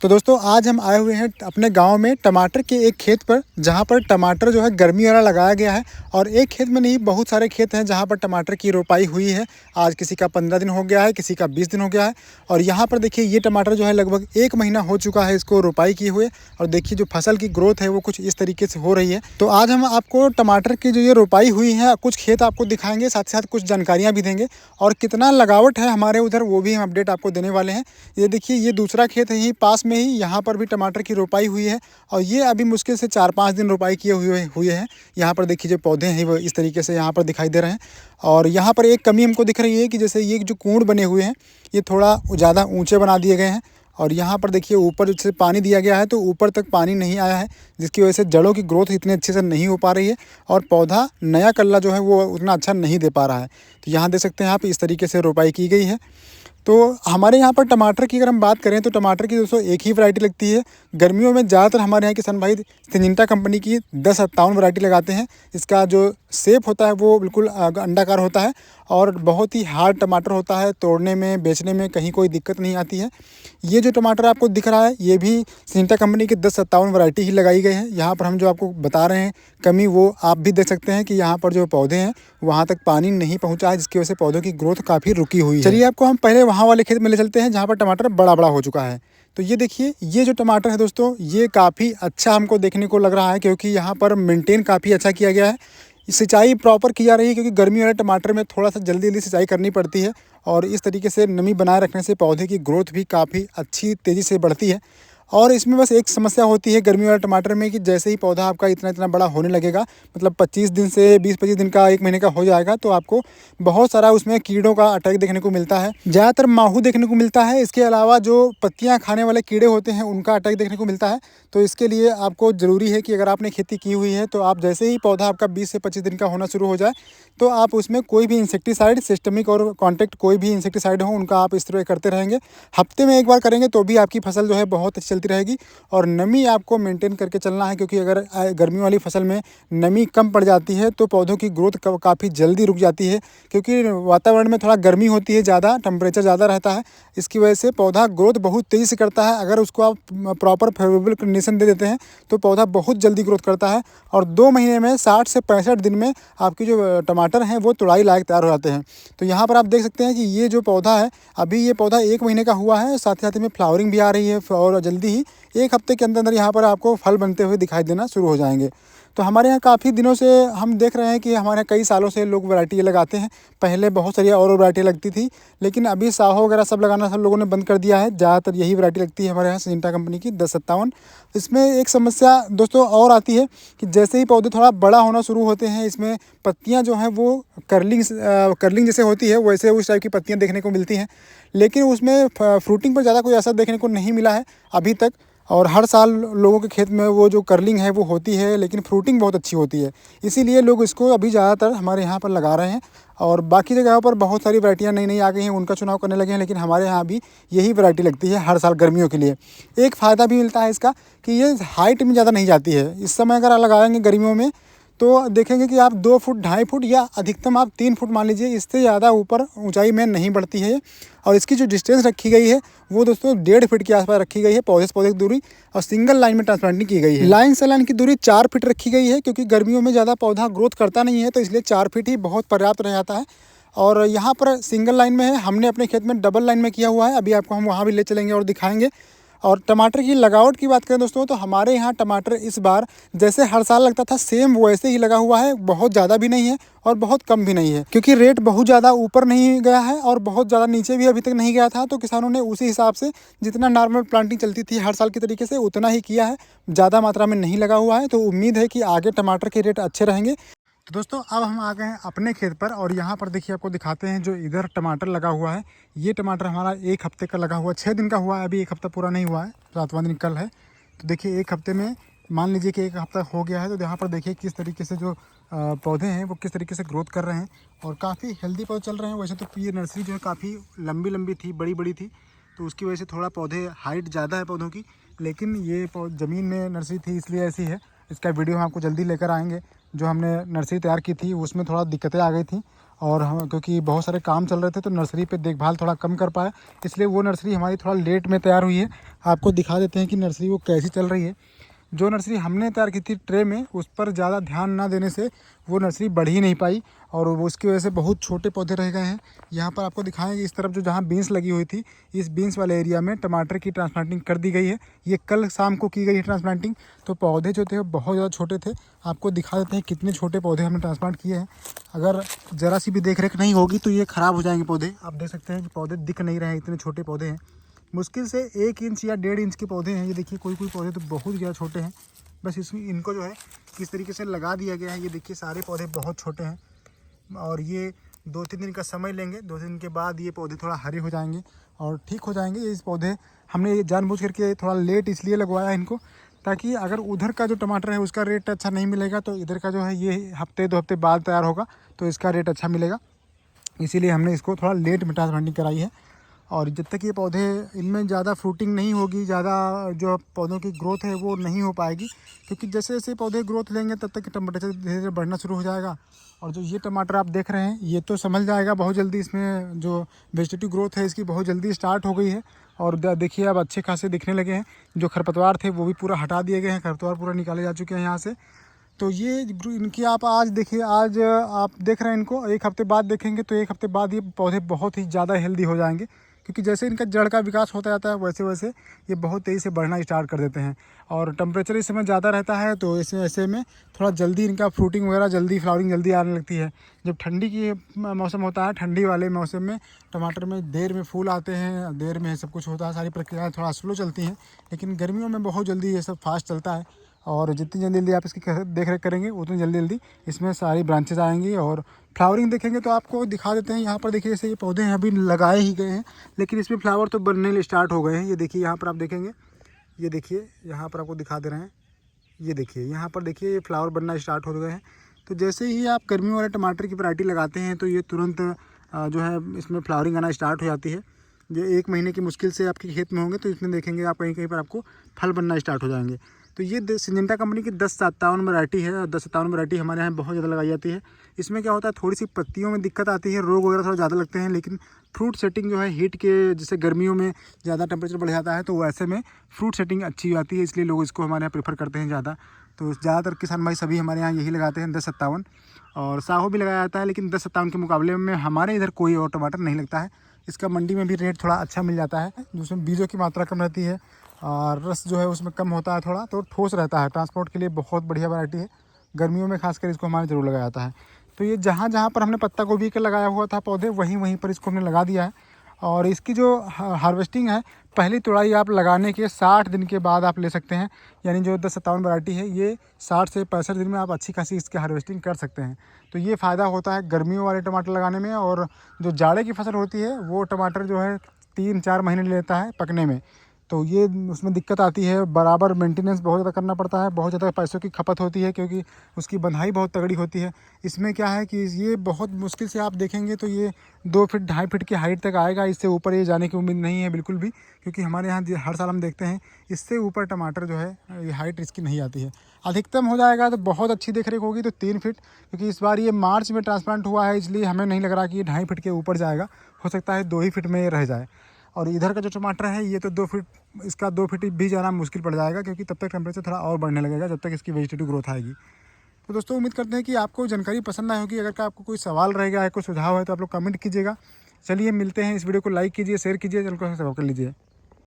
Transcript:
तो दोस्तों आज हम आए हुए हैं अपने गांव में टमाटर के एक खेत पर, जहां पर टमाटर जो है गर्मी वाला लगाया गया है। और एक खेत में नहीं, बहुत सारे खेत हैं जहां पर टमाटर की रोपाई हुई है। आज किसी का 15 दिन हो गया है, किसी का 20 दिन हो गया है। और यहां पर देखिए ये टमाटर जो है लगभग 1 महीना हो चुका है इसको रोपाई किए हुए। और देखिए जो फसल की ग्रोथ है वो कुछ इस तरीके से हो रही है। तो आज हम आपको टमाटर की जो ये रोपाई हुई है कुछ खेत आपको दिखाएंगे, साथ ही साथ कुछ जानकारियाँ भी देंगे। और कितना लगावट है हमारे उधर वो भी हम अपडेट आपको देने वाले हैं। ये देखिए ये दूसरा खेत है, यही पास में ही, यहाँ पर भी टमाटर की रोपाई हुई है। और ये अभी मुश्किल से 4-5 दिन रोपाई किए हुए हैं। यहाँ पर देखिए जो पौधे हैं वो इस तरीके से यहाँ पर दिखाई दे रहे हैं। और यहाँ पर एक कमी हमको दिख रही है कि जैसे ये जो कूंड बने हुए हैं ये थोड़ा ज़्यादा ऊंचे बना दिए गए हैं। और यहाँ पर देखिए ऊपर जैसे पानी दिया गया है तो ऊपर तक पानी नहीं आया है, जिसकी वजह से जड़ों की ग्रोथ इतने अच्छे से नहीं हो पा रही है। और पौधा नया कल्ला जो है वो उतना अच्छा नहीं दे पा रहा है। तो यहाँ देख सकते हैं आप, इस तरीके से रोपाई की गई है। तो हमारे यहाँ पर टमाटर की अगर हम बात करें तो टमाटर की दोस्तों एक ही वैरायटी लगती है। गर्मियों में ज़्यादातर हमारे यहाँ किसान भाई सिंजिंटा कंपनी की 1057 वैरायटी लगाते हैं। इसका जो शेप होता है वो बिल्कुल अंडाकार होता है और बहुत ही हार्ड टमाटर होता है। तोड़ने में, बेचने में कहीं कोई दिक्कत नहीं आती है। ये जो टमाटर आपको दिख रहा है ये भी सिंजिंटा कंपनी की 1057 वैरायटी ही लगाई गई है। यहाँ पर हम जो आपको बता रहे हैं कमी, वो आप भी देख सकते हैं कि यहाँ पर जो पौधे हैं वहाँ तक पानी नहीं पहुँचा है, जिसकी वजह से पौधों की ग्रोथ काफ़ी रुकी हुई है। चलिए आपको हम पहले वहाँ वाले खेत में ले चलते हैं जहाँ पर टमाटर बड़ा बड़ा हो चुका है। तो ये देखिए ये जो टमाटर है दोस्तों ये काफ़ी अच्छा हमको देखने को लग रहा है, क्योंकि यहाँ पर मेंटेन काफ़ी अच्छा किया गया है। सिंचाई प्रॉपर की जा रही है, क्योंकि गर्मी वाले टमाटर में थोड़ा सा जल्दी जल्दी सिंचाई करनी पड़ती है। और इस तरीके से नमी बनाए रखने से पौधे की ग्रोथ भी काफ़ी अच्छी तेज़ी से बढ़ती है। और इसमें बस एक समस्या होती है गर्मी वाले टमाटर में कि जैसे ही पौधा आपका इतना इतना बड़ा होने लगेगा, मतलब 25 दिन से 20-25 दिन का, 1 महीने का हो जाएगा, तो आपको बहुत सारा उसमें कीड़ों का अटैक देखने को मिलता है। ज़्यादातर माहू देखने को मिलता है। इसके अलावा जो पत्तियाँ खाने वाले कीड़े होते हैं उनका अटैक देखने को मिलता है। तो इसके लिए आपको ज़रूरी है कि अगर आपने खेती की हुई है तो आप जैसे ही पौधा आपका 20 से 25 दिन का होना शुरू हो जाए तो आप उसमें कोई भी इंसेक्टिसाइड, सिस्टमिक और कॉन्टैक्ट कोई भी इंसेक्टिसाइड हो उनका आप स्प्रे करते रहेंगे। हफ्ते में एक बार करेंगे तो भी आपकी फसल जो है बहुत अच्छी चलती रहेगी। और नमी आपको मेंटेन करके चलना है, क्योंकि अगर गर्मी वाली फसल में नमी कम पड़ जाती है तो पौधों की ग्रोथ काफ़ी जल्दी रुक जाती है, क्योंकि वातावरण में थोड़ा गर्मी होती है, ज़्यादा टेम्परेचर ज़्यादा रहता है। इसकी वजह से पौधा ग्रोथ बहुत तेज़ी से करता है। अगर उसको आप प्रॉपर फेवरेबल कंडीशन दे देते हैं तो पौधा बहुत जल्दी ग्रोथ करता है। और 2 महीने में 60 से 65 दिन में आपकी जो टमाटर हैं वो तुड़ाई लायक तैयार हो जाते हैं। तो यहाँ पर आप देख सकते हैं कि ये जो पौधा है, अभी ये पौधा 1 महीने का हुआ है, साथ ही साथ में फ्लावरिंग भी आ रही है। और जल्दी ही 1 हफ्ते के अंदर यहाँ पर आपको फल बनते हुए दिखाई देना शुरू हो जाएंगे। तो हमारे यहाँ काफ़ी दिनों से हम देख रहे हैं कि हमारे यहाँ कई सालों से लोग वैरायटी लगाते हैं। पहले बहुत सारी और वैरायटी लगती थी, लेकिन अभी साहो वगैरह सब लगाना सब लोगों ने बंद कर दिया है। ज़्यादातर यही वैरायटी लगती है हमारे यहाँ सिंजिंटा कंपनी की 1057। इसमें एक समस्या दोस्तों और आती है कि जैसे ही पौधे थोड़ा बड़ा होना शुरू होते हैं, इसमें पत्तियाँ जो हैं वो कर्लिंग जैसे होती है, वैसे उस टाइप की पत्तियाँ देखने को मिलती हैं। लेकिन उसमें फ्रूटिंग पर ज़्यादा कोई असर देखने को नहीं मिला है अभी तक। और हर साल लोगों के खेत में वो जो कर्लिंग है वो होती है, लेकिन फ्रूटिंग बहुत अच्छी होती है। इसीलिए लोग इसको अभी ज़्यादातर हमारे यहाँ पर लगा रहे हैं। और बाकी जगहों पर बहुत सारी वैरायटियाँ नई नई आ गई हैं, उनका चुनाव करने लगे हैं, लेकिन हमारे यहाँ भी यही वैरायटी लगती है हर साल गर्मियों के लिए। एक फ़ायदा भी मिलता है इसका कि ये हाइट में ज़्यादा नहीं जाती है। इस समय अगर आप लगाएंगे गर्मियों में तो देखेंगे कि आप 2 फुट, 2.5 फुट या अधिकतम आप 3 फुट मान लीजिए, इससे ज़्यादा ऊपर ऊंचाई में नहीं बढ़ती है। और इसकी जो डिस्टेंस रखी गई है वो दोस्तों 1.5 फीट के आसपास रखी गई है, पौधे से पौधे की दूरी। और सिंगल लाइन में ट्रांसप्लांटिंग की गई है। लाइन से लाइन की दूरी 4 फीट रखी गई है, क्योंकि गर्मियों में ज़्यादा पौधा ग्रोथ करता नहीं है, तो इसलिए 4 फीट ही बहुत पर्याप्त रह जाता है। और यहाँ पर सिंगल लाइन में है, हमने अपने खेत में डबल लाइन में किया हुआ है। अभी आपको हम वहाँ भी ले चलेंगे और दिखाएंगे। और टमाटर की लगावट की बात करें दोस्तों, तो हमारे यहाँ टमाटर इस बार जैसे हर साल लगता था सेम वैसे ही लगा हुआ है। बहुत ज़्यादा भी नहीं है और बहुत कम भी नहीं है, क्योंकि रेट बहुत ज़्यादा ऊपर नहीं गया है और बहुत ज़्यादा नीचे भी अभी तक नहीं गया था। तो किसानों ने उसी हिसाब से जितना नॉर्मल प्लांटिंग चलती थी हर साल की तरीके से उतना ही किया है, ज़्यादा मात्रा में नहीं लगा हुआ है। तो उम्मीद है कि आगे टमाटर के रेट अच्छे रहेंगे। तो दोस्तों अब हम आ गए हैं अपने खेत पर, और यहाँ पर देखिए आपको दिखाते हैं जो इधर टमाटर लगा हुआ है। ये टमाटर हमारा 1 हफ्ते का लगा हुआ, 6 दिन का हुआ है, अभी 1 हफ्ता पूरा नहीं हुआ है, 7वां दिन कल है। तो देखिए 1 हफ्ते में मान लीजिए कि 1 हफ्ता हो गया है। तो यहाँ पर देखिए किस तरीके से जो पौधे हैं वो किस तरीके से ग्रोथ कर रहे हैं और काफ़ी हेल्दी पौधे चल रहे हैं। वैसे तो ये नर्सरी जो है काफ़ी लंबी लंबी थी, बड़ी बड़ी थी, तो उसकी वजह से थोड़ा पौधे हाइट ज़्यादा है पौधों की, लेकिन ये ज़मीन में नर्सरी थी इसलिए ऐसी है। इसका वीडियो हम आपको जल्दी लेकर आएंगे। जो हमने नर्सरी तैयार की थी उसमें थोड़ा दिक्कतें आ गई थी, और हम क्योंकि बहुत सारे काम चल रहे थे तो नर्सरी पे देखभाल थोड़ा कम कर पाए, इसलिए वो नर्सरी हमारी थोड़ा लेट में तैयार हुई है। आपको दिखा देते हैं कि नर्सरी वो कैसी चल रही है। जो नर्सरी हमने तैयार की थी ट्रे में, उस पर ज़्यादा ध्यान ना देने से वो नर्सरी बढ़ ही नहीं पाई, और वो उसकी वजह से बहुत छोटे पौधे रह गए हैं। यहाँ पर आपको दिखाएंगे इस तरफ जो जहाँ बीन्स लगी हुई थी, इस बीन्स वाले एरिया में टमाटर की ट्रांसप्लांटिंग कर दी गई है। ये कल शाम को की गई है ट्रांसप्लांटिंग। तो पौधे जो थे वो बहुत ज़्यादा छोटे थे। आपको दिखा देते हैं कितने छोटे पौधे हमने ट्रांसप्लांट किए हैं। अगर ज़रा सी भी देख रेख नहीं होगी तो ये ख़राब हो जाएंगे पौधे। आप देख सकते हैं कि पौधे दिख नहीं रहे हैं, इतने छोटे पौधे हैं। मुश्किल से 1 इंच या 1.5 इंच के पौधे हैं। ये देखिए कोई कोई पौधे तो बहुत ज़्यादा छोटे हैं। बस इसमें इनको जो है किस तरीके से लगा दिया गया है। ये देखिए सारे पौधे बहुत छोटे हैं, और ये 2-3 दिन का समय लेंगे। 2 दिन के बाद ये पौधे थोड़ा हरे हो जाएंगे और ठीक हो जाएंगे। इस पौधे हमने ये जानबूझ करके थोड़ा लेट इसलिए लगवाया है इनको, ताकि अगर उधर का जो टमाटर है उसका रेट अच्छा नहीं मिलेगा तो इधर का जो है ये हफ्ते 2 हफ्ते बाद तैयार होगा तो इसका रेट अच्छा मिलेगा। इसीलिए हमने इसको थोड़ा लेट में ट्रांसप्लांटिंग कराई है। और जब तक ये पौधे इनमें ज़्यादा फ्रूटिंग नहीं होगी, ज़्यादा जो पौधों की ग्रोथ है वो नहीं हो पाएगी, क्योंकि जैसे जैसे पौधे ग्रोथ लेंगे तब तक टेम्परेचर धीरे धीरे बढ़ना शुरू हो जाएगा। और जो ये टमाटर आप देख रहे हैं ये तो संभल जाएगा बहुत जल्दी। इसमें जो वेजिटेटिव ग्रोथ है इसकी बहुत जल्दी स्टार्ट हो गई है, और देखिए अब अच्छे खासे दिखने लगे हैं। जो खरपतवार थे वो भी पूरा हटा दिए गए हैं, खरपतवार पूरा निकाले जा चुके हैं यहाँ से। तो ये इनकी आप आज देखिए, आज आप देख रहे हैं इनको, 1 हफ्ते बाद देखेंगे तो 1 हफ्ते बाद ये पौधे बहुत ही ज़्यादा हेल्दी हो जाएंगे, क्योंकि जैसे इनका जड़ का विकास होता जाता है वैसे वैसे ये बहुत तेज़ी से बढ़ना स्टार्ट कर देते हैं। और टेम्परेचर इस समय ज़्यादा रहता है तो ऐसे में थोड़ा जल्दी इनका फ्रूटिंग वगैरह जल्दी, फ्लावरिंग जल्दी आने लगती है। जब ठंडी की मौसम होता है, ठंडी वाले मौसम में टमाटर में देर में फूल आते हैं, देर में सब कुछ होता है, सारी प्रक्रियाएँ थोड़ा स्लो चलती हैं। लेकिन गर्मियों में बहुत जल्दी ये सब फास्ट चलता है, और जितनी जल्दी आप इसकी देख रेख करेंगे उतनी जल्दी इसमें सारी ब्रांचेज आएंगी। और फ्लावरिंग देखेंगे तो आपको दिखा देते हैं। यहाँ पर देखिए जैसे ये पौधे हैं अभी लगाए ही गए हैं, लेकिन इसमें फ्लावर तो बनने स्टार्ट हो गए हैं। ये देखिए यहाँ पर आप देखेंगे, ये देखिए यहाँ पर आपको दिखा दे रहे हैं, ये देखिए यहाँ पर देखिए ये फ्लावर बनना स्टार्ट हो गए हैं। तो जैसे ही आप गर्मियों वाले टमाटर की वैरायटी लगाते हैं तो ये तुरंत जो है इसमें फ्लावरिंग आना स्टार्ट हो जाती है। जो 1 महीने की मुश्किल से आपके खेत में होंगे तो इसमें देखेंगे आप कहीं कहीं पर आपको फल बनना स्टार्ट हो जाएंगे। तो ये सिंजेंटा कंपनी की 1057 वैरायटी है, और 1057 वैरायटी हमारे यहाँ बहुत ज़्यादा लगाई जाती है। इसमें क्या होता है, थोड़ी सी पत्तियों में दिक्कत आती है, रोग वगैरह थोड़ा ज़्यादा लगते हैं, लेकिन फ्रूट सेटिंग जो है हीट के, जैसे गर्मियों में ज़्यादा टेम्परेचर बढ़ जाता है तो ऐसे में फ्रूट सेटिंग अच्छी आती है, इसलिए लोग इसको हमारे यहाँ प्रेफर करते हैं ज़्यादा। तो ज़्यादातर किसान भाई सभी हमारे यहाँ यही लगाते हैं 1057, और साहो भी लगाया जाता है, लेकिन 1057 के मुकाबले में हमारे इधर कोई और टमाटर नहीं लगता है। इसका मंडी में भी रेट थोड़ा अच्छा मिल जाता है, जिसमें बीजों की मात्रा कम रहती है और रस जो है उसमें कम होता है थोड़ा, तो ठोस रहता है। ट्रांसपोर्ट के लिए बहुत बढ़िया वैरायटी है। गर्मियों में खासकर इसको हमारे ज़रूर लगाया जाता है। तो ये जहाँ जहाँ पर हमने पत्ता गोभी का लगाया हुआ था पौधे, वहीं वहीं पर इसको हमने लगा दिया है। और इसकी जो हार्वेस्टिंग है, पहली तुड़ाई आप लगाने के 60 दिन के बाद आप ले सकते हैं। यानी जो 1057 वैरायटी है ये 60 से 65 दिन में आप अच्छी खासी इसकी हार्वेस्टिंग कर सकते हैं। तो ये फ़ायदा होता है गर्मियों वाले टमाटर लगाने में। और जो जाड़े की फसल होती है वो टमाटर जो है 3-4 महीने लेता है पकने में, तो ये उसमें दिक्कत आती है। बराबर मेंटेनेंस बहुत ज़्यादा करना पड़ता है, बहुत ज़्यादा पैसों की खपत होती है, क्योंकि उसकी बंधाई बहुत तगड़ी होती है। इसमें क्या है कि ये बहुत मुश्किल से आप देखेंगे तो ये 2 फीट 2.5 फीट की हाइट तक आएगा। इससे ऊपर ये जाने की उम्मीद नहीं है बिल्कुल भी, क्योंकि हमारे यहाँ हर साल हम देखते हैं इससे ऊपर टमाटर जो है ये हाइट इसकी नहीं आती है। अधिकतम हो जाएगा तो बहुत अच्छी देख रेख होगी तो 3 फीट, क्योंकि इस बार ये मार्च में ट्रांसप्लांट हुआ है, इसलिए हमें नहीं लग रहा कि ये 2.5 फीट के ऊपर जाएगा। हो सकता है 2 ही फीट में ये रह जाए। और इधर का जो टमाटर है ये तो 2 फीट, इसका 2 फीट भी जाना मुश्किल पड़ जाएगा, क्योंकि तब तक टेम्परेचर थोड़ा और बढ़ने लगेगा जब तक इसकी वेजिटेटिव ग्रोथ आएगी। तो दोस्तों उम्मीद करते हैं कि आपको जानकारी पसंद आई होगी। अगर आपको कोई सवाल रहेगा या कोई सुझाव है तो आप लोग कमेंट कीजिएगा। चलिए मिलते हैं, इस वीडियो को लाइक कीजिए, शेयर कीजिए, चैनल को सब्सक्राइब कर लीजिए।